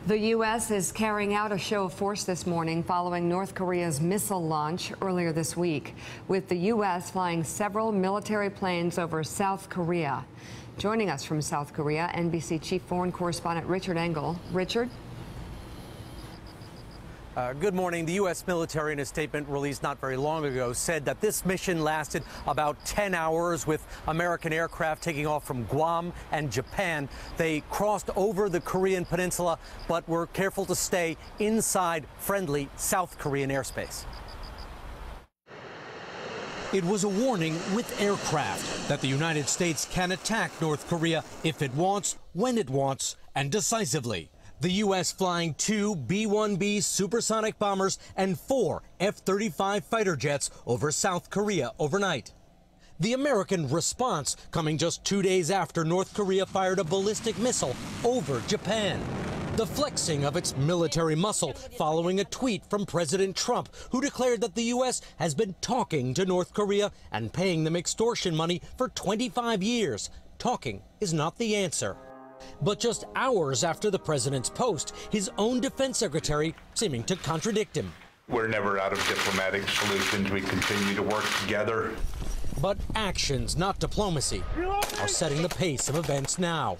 The U.S. is carrying out a show of force this morning following North Korea's missile launch earlier this week, with the U.S. flying several military planes over South Korea. Joining us from South Korea, NBC Chief Foreign Correspondent Richard Engel. Richard? Good morning. The U.S. military, in a statement released not very long ago, said that this mission lasted about 10 hours with American aircraft taking off from Guam and Japan. They crossed over the Korean peninsula, but were careful to stay inside friendly South Korean airspace. It was a warning with aircraft that the United States can attack North Korea if it wants, when it wants, and decisively. The U.S. flying 2 B-1B supersonic bombers and 4 F-35 fighter jets over South Korea overnight. The American response coming just 2 days after North Korea fired a ballistic missile over Japan. The flexing of its military muscle following a tweet from President Trump, who declared that the U.S. has been talking to North Korea and paying them extortion money for 25 years. Talking is not the answer. But just hours after the president's post, his own defense secretary seeming to contradict him. We're never out of diplomatic solutions. We continue to work together. But actions, not diplomacy, are setting the pace of events now.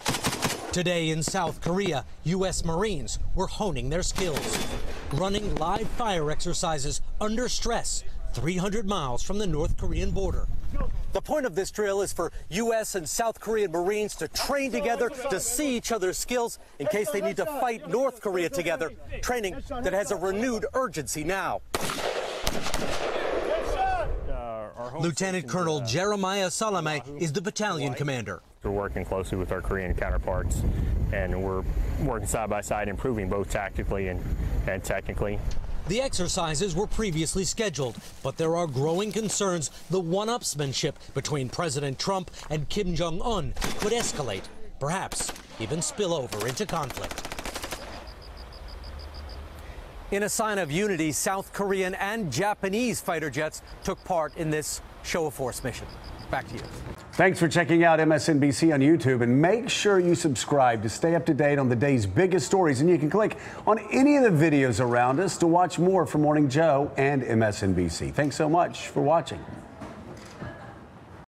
Today in South Korea, U.S. Marines were honing their skills, running live fire exercises under stress 300 miles from the North Korean border. The point of this drill is for U.S. and South Korean Marines to train together, to see each other's skills in case they need to fight North Korea together, training that has a renewed urgency now. Lieutenant Colonel Jeremiah Salame is the battalion commander. We're working closely with our Korean counterparts, and we're working side by side, improving both tactically and technically. The exercises were previously scheduled, but there are growing concerns the one-upsmanship between President Trump and Kim Jong-un could escalate, perhaps even spill over into conflict. In a sign of unity, South Korean and Japanese fighter jets took part in this show of force mission. Back to you. Thanks for checking out MSNBC on YouTube, and make sure you subscribe to stay up to date on the day's biggest stories. And you can click on any of the videos around us to watch more from Morning Joe and MSNBC. Thanks so much for watching.